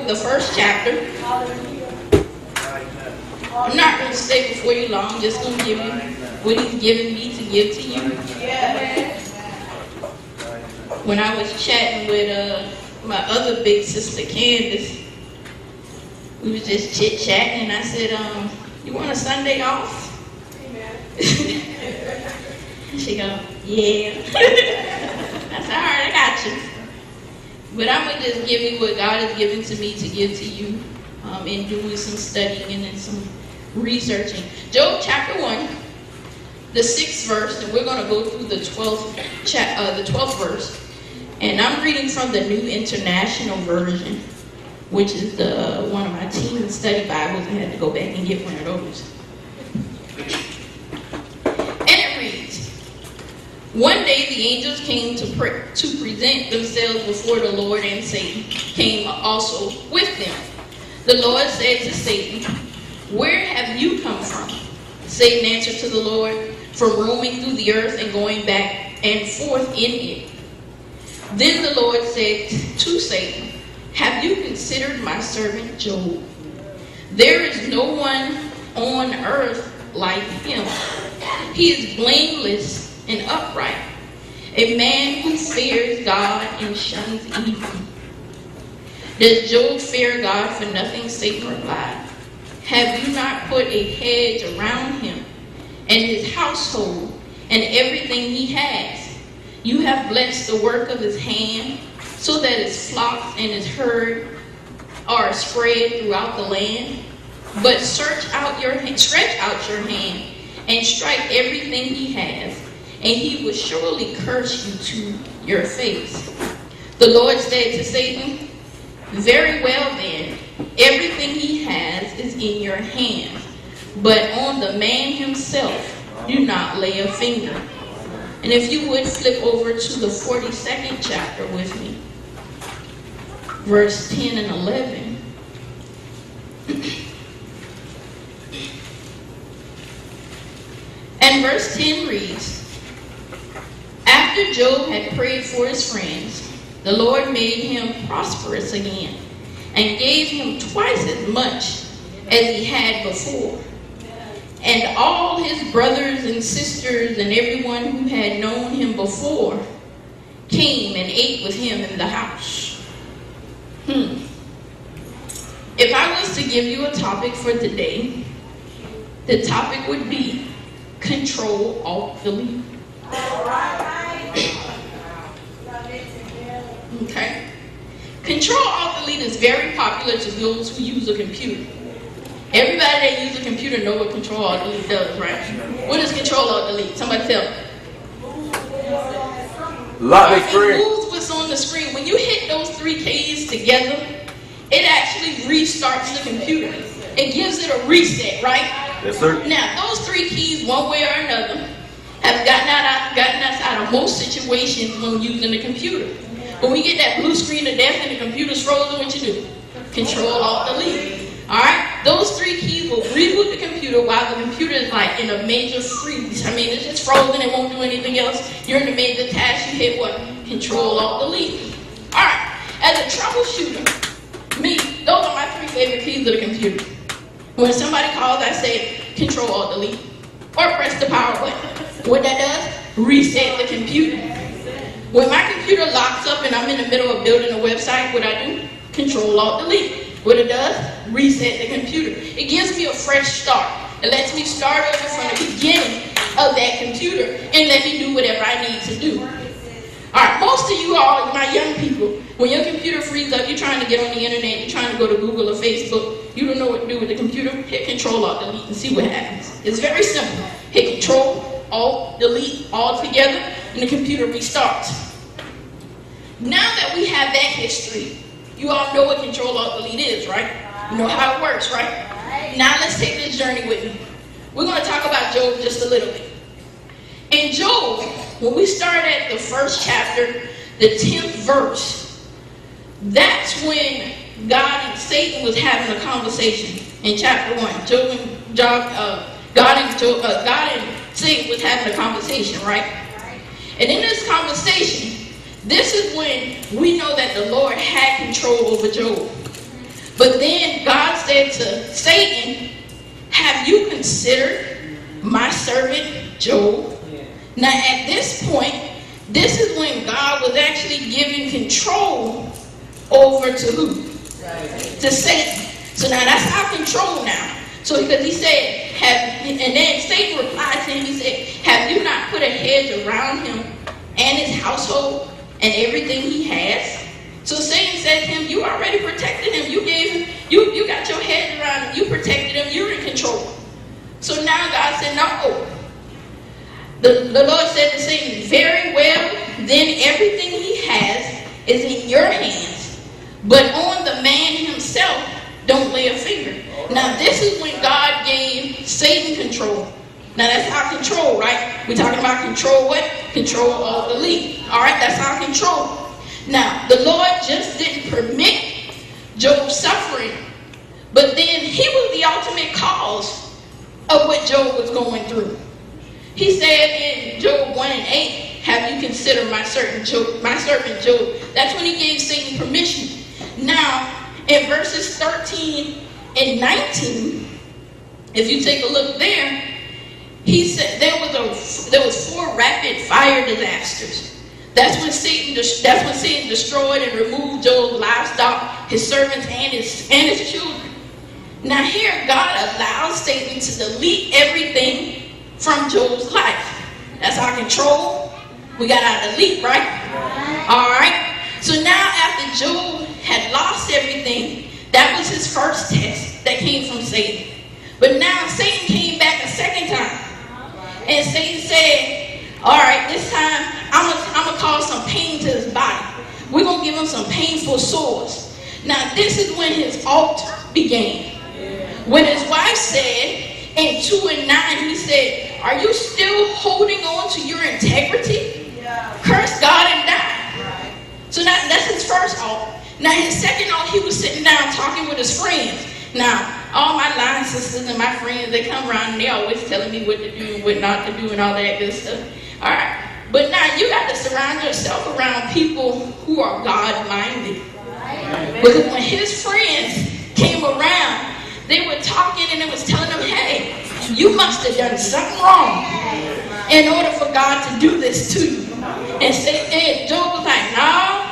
the first chapter. I'm not going to stay before you long. I'm just going to give you what he's given me to give to you. When I was chatting with my other big sister, Candace, we was just chit-chatting, and I said, you want a Sunday off? She go, yeah. I said, all right, I got you. But I'm going to just give you what God has given to me to give to you in doing some studying and some researching. Job chapter 1, the 6th verse, and we're going to go through the 12th verse. And I'm reading from the New International Version, which is one of my teen study Bibles. I had to go back and get one of those. And it reads, one day the angels came to present themselves before the Lord, and Satan came also with them. The Lord said to Satan, where have you come from? Satan answered to the Lord, from roaming through the earth and going back and forth in it. Then the Lord said to Satan, have you considered my servant Job? There is no one on earth like him. He is blameless and upright, a man who fears God and shuns evil. Does Job fear God for nothing? Satan replied, have you not put a hedge around him and his household and everything he has? You have blessed the work of his hand, so that his flocks and his herd are spread throughout the land. But stretch out your hand and strike everything he has, and he will surely curse you to your face. The Lord said to Satan, very well then, everything he has is in your hand, but on the man himself do not lay a finger. And if you would flip over to the 42nd chapter with me, verse 10 and 11. And verse 10 reads, after Job had prayed for his friends, the Lord made him prosperous again and gave him twice as much as he had before. And all his brothers and sisters and everyone who had known him before came and ate with him in the house. If I was to give you a topic for today, the topic would be Ctrl Alt Delete. Okay. Ctrl Alt Delete is very popular to those who use a computer. Everybody that uses a computer know what Ctrl Alt Delete does, right? What is Ctrl Alt Delete? Somebody tell me. It moves what's on the screen. When you hit those three keys together, it actually restarts the computer. It gives it a reset, right? Yes, sir. Now, those three keys, one way or another, have gotten us out of most situations when using the computer. When we get that blue screen of death and the computer's frozen, what you do? Ctrl Alt Delete. Alright? Those three keys will reboot the computer while the computer is like in a major freeze. I mean, it's just frozen, it won't do anything else. You're in a major task, you hit what? Ctrl Alt Delete. Alright. As a troubleshooter, those are my three favorite keys of the computer. When somebody calls, I say Ctrl Alt Delete or press the power button. What that does? Reset the computer. When my computer locks up and I'm in the middle of building a website, what I do? Ctrl Alt Delete. What it does? Reset the computer. It gives me a fresh start. It lets me start over from the beginning of that computer and let me do whatever I need to do. Alright, most of you all, my young people, when your computer freezes up, you're trying to get on the internet, you're trying to go to Google or Facebook, you don't know what to do with the computer, hit Ctrl Alt Delete and see what happens. It's very simple. Hit Ctrl Alt Delete all together and the computer restarts. Now that we have that history, you all know what Ctrl Alt Delete is, right? You know how it works, right? Now let's take this journey with me. We're going to talk about Job just a little bit. In Job, when we start at the first chapter, the 10th verse, that's when God and Satan was having a conversation in chapter 1. God and Satan was having a conversation, right? And in this conversation, this is when we know that the Lord had control over Job. But then God said to Satan, have you considered my servant Job? Now at this point, this is when God was actually giving control over to who? To Satan. So now that's our control now. So because he said, and then Satan replied to him, he said, have you not put a hedge around him and his household and everything he has? So Satan said to him, you already protected him. You gave him, you got your hedge around him. You protected him. You're in control. So now God said, no. The Lord said to Satan, very well, then everything he has is in your hands. But on the man himself, don't lay a finger. Now this is when God gave Satan control. Now that's our control, right? We're talking about control what? Control Alt Delete. Alright, that's our control. Now, the Lord just didn't permit Job's suffering, but then he was the ultimate cause of what Job was going through. He said in Job 1 and 8, have you considered my servant Job? That's when he gave Satan permission. Now, in verses 13 and 19, if you take a look there, he said there was 4 rapid fire disasters. That's when Satan destroyed and removed Job's livestock, his servants, and his children. Now here, God allows Satan to delete everything from Job's life. That's our control. We got our delete, right? All right. So now after Job had lost everything, that was his first test that came from Satan. But now Satan came back a second time. And Satan said, all right, this time I'm gonna cause some pain to his body. We're going to give him some painful sores. Now this is when his altar began. When his wife said, in 2 and 9, he said, are you still holding on to your integrity? Curse God and die. So now that's his first altar. Now his second altar, he was sitting down talking with his friends. Now, all my line sisters and my friends, they come around and they always telling me what to do and what not to do and all that good stuff. All right. But now you got to surround yourself around people who are God-minded. Because when his friends came around, they were talking and it was telling them, hey, you must have done something wrong in order for God to do this to you. And Job was like, no,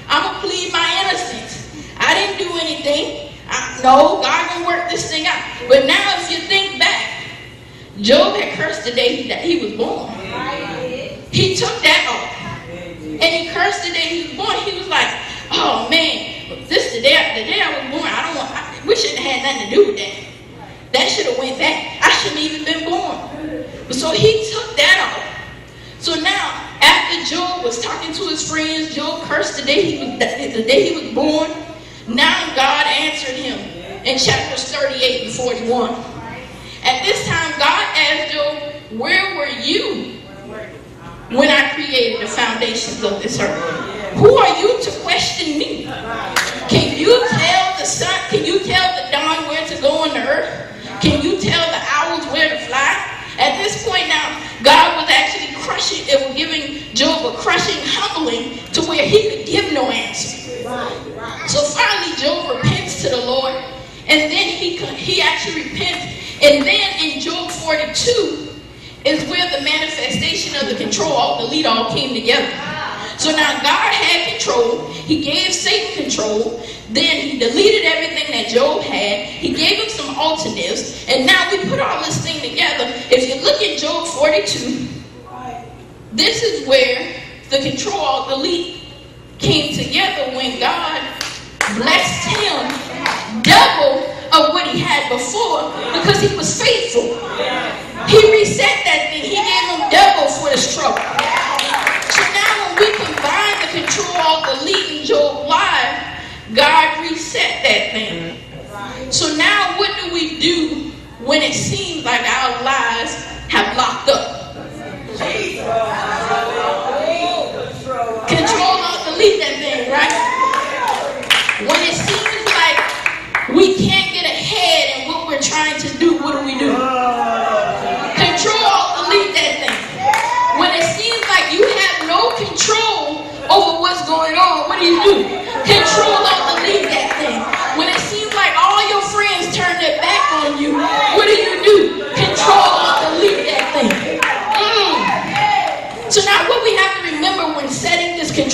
I'm going to plead my innocence. I didn't do anything. No, God can work this thing out. But now if you think back, Job had cursed the day he was born. He took that off. And he cursed the day he was born. He was like, oh man, this the day I was born, we shouldn't have had nothing to do with that. That should have went back. I shouldn't even been born. So he took that off. So now, after Job was talking to his friends, Job cursed the day he was born. Now God answered him in chapters 38 and 41. At this time, God asked Job, where were you when I created the foundations of this earth? Who are you to question me? Can you tell the sun, can you tell the dawn where to go on the earth? Can you tell the owls where to fly? At this point now, God was actually giving Job a crushing humbling to where he could give no answer. So finally, Job repents to the Lord, and then he actually repents. And then in Job 42 is where the manifestation of the Ctrl Alt Delete all came together. So now God had control. He gave Satan control. Then he deleted everything that Job had. He gave him some alternatives. And now we put all this thing together. If you look at Job 42, this is where the Ctrl Alt Delete came together when God blessed him double of what he had before because he was faithful. He reset that thing. He gave him double for his trouble. So now when we combine the Ctrl Alt Delete in Job Live, God reset that thing. So now what do we do when it seems like our lives have locked up? Ctrl Alt Delete that thing, right? When it seems like we can't get ahead in what we're trying to do, what do we do? Ctrl Alt Delete that thing. When it seems like you have no control over what's going on, what do? Ctrl Alt Delete that thing. When it seems like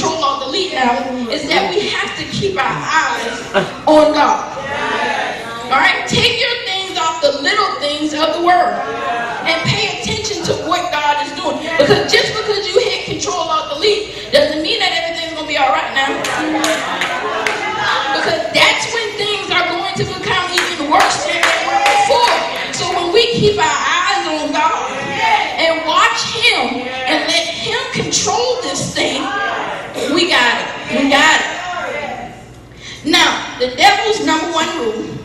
control all delete now is that we have to keep our eyes on God. All right? Take your things off the little things of the world and pay attention to what God is doing. Because just because you hit Control Alt Delete doesn't mean that everything's going to be all right now. Because that's when things are going to become even worse than they were before. So when we keep our eyes on God and watch Him and let Him control this thing, we got it. We got it. Now, the devil's number one rule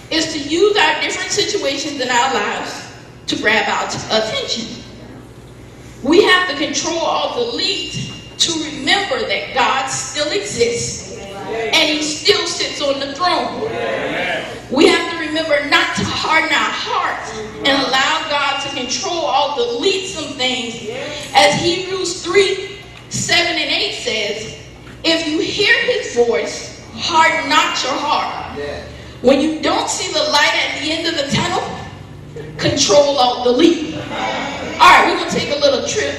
is to use our different situations in our lives to grab our attention. We have to Control Alt Delete to remember that God still exists and He still sits on the throne. We have to remember not to harden our hearts and allow God to Control Alt Delete some things. As Hebrews 3:7-8 says, if you hear His voice, harden not your heart. When you don't see the light at the end of the tunnel, Control Alt Delete. Alright, we're going to take a little trip.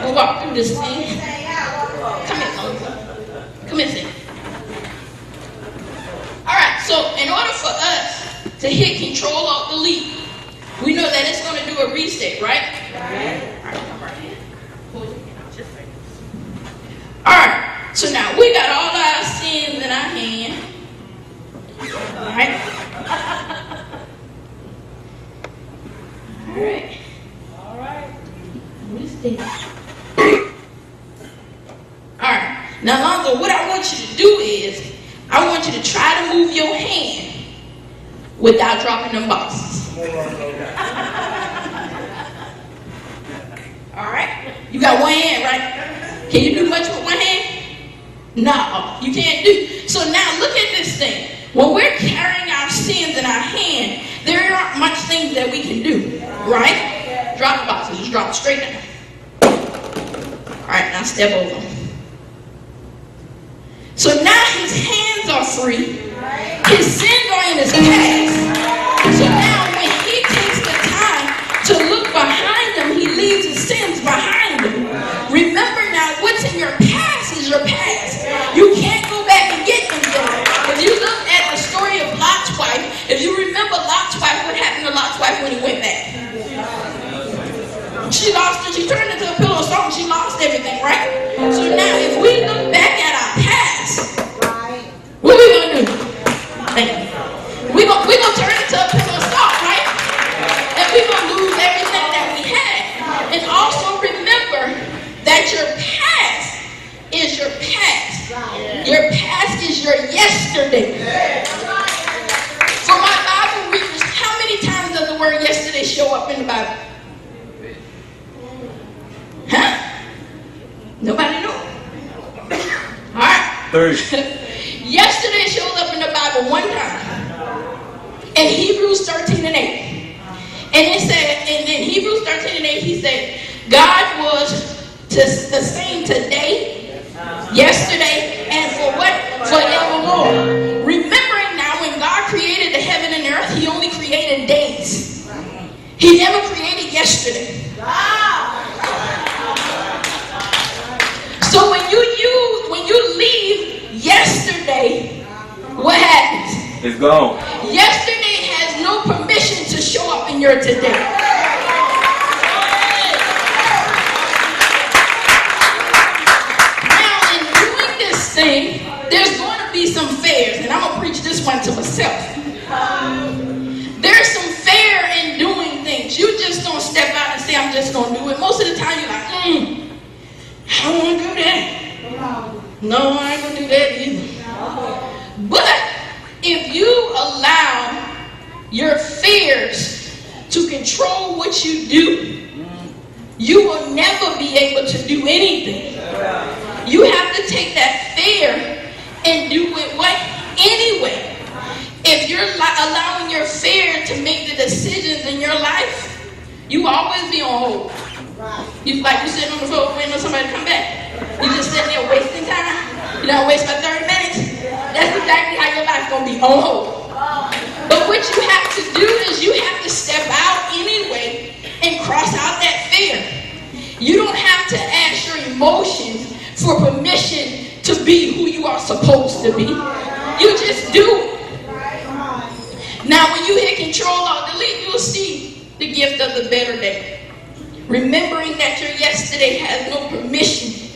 We'll walk through this thing. Come here, Moses. Come here, Sam. Alright, so in order for us to hit Control Alt Delete, we know that it's going to do a reset, right? Alright, so now we got all our sins in our hand. Alright. Alright. Alright. Now, Lonzo, what I want you to do is, I want you to try to move your hand without dropping them boxes. Alright? You got one hand, right? Can you do much with one hand? No, you can't do. So now look at this thing. When we're carrying our sins in our hand, there aren't much things that we can do, right? Drop the boxes, just drop it straight down. Alright, now step over. So now his hands are free. His sins are in his past. So now when he takes the time to look behind him, he leaves his sins behind him. Remember now, what's in your past is your past. You can't go back and get them things. If you look at the story of Lot's wife, if you remember Lot's wife, what happened to Lot's wife when he went back? She lost it. She turned into a pillow of salt and she lost everything, right? So now if we look back at our past, what are we going to do? We're going to turn into a pillow of salt, right? And we're going to lose everything that we had. And also remember that your past is your past. Your past is your yesterday. For my Bible readers, how many times does the word yesterday show up in the Bible? Huh? Nobody knows. Alright. Yesterday shows up in the Bible one time. In Hebrews 13:8. And it said, in Hebrews 13:8, he said, God was the same today, yesterday, and for what? Forevermore. Remembering now when God created the heaven and earth, he only created days. He never created yesterday. So when you leave yesterday, what happens? It's gone. Yesterday has no permission to show up in your today. Now, in doing this thing, there's going to be some fairs, and I'm going to preach this one to myself. There's some fair in doing things. You just don't step out and say, I'm just going to do it. Most of the time, you're like, I don't want to do that. No, I ain't going to do that either. But if you allow your fears to control what you do, you will never be able to do anything. You have to take that fear and do it what? Anyway. If you're allowing your fear to make the decisions in your life, you will always be on hold. You sitting on the floor waiting on somebody to come back. You just sitting there wasting time. You don't waste about 30 minutes. That's exactly how your life's going to be on hold. But what you have to do is you have to step out anyway and cross out that fear. You don't have to ask your emotions for permission to be who you are supposed to be. You just do it. Now when you hit Ctrl Alt Delete, you'll see the gift of the better day. Remembering that your yesterday has no permission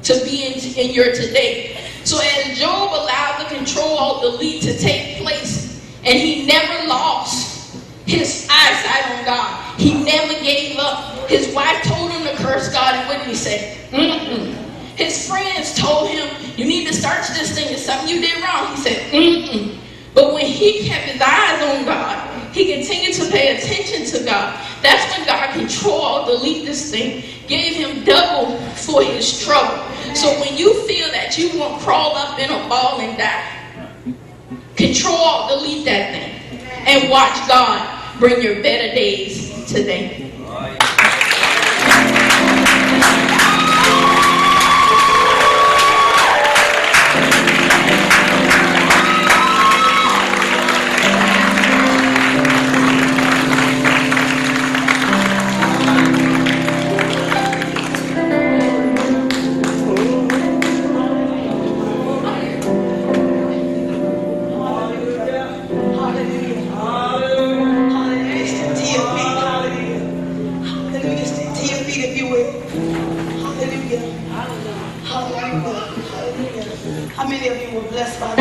to be in your today. So as Job allowed the Ctrl Alt Delete to take place, and he never lost his eyesight on God. He never gave up. His wife told him to curse God, and what did he say? Mm-mm. His friends told him, you need to search this thing. It's something you did wrong. He said, mm-mm. But when he kept his eyes on God, he continued to pay attention to God. That's when God Ctrl Delete this thing, gave him double for his trouble. So when you feel that you want to crawl up in a ball and die, Ctrl Delete that thing and watch God bring your better days today. Hallelujah. Hallelujah. Hallelujah. How many of you were blessed by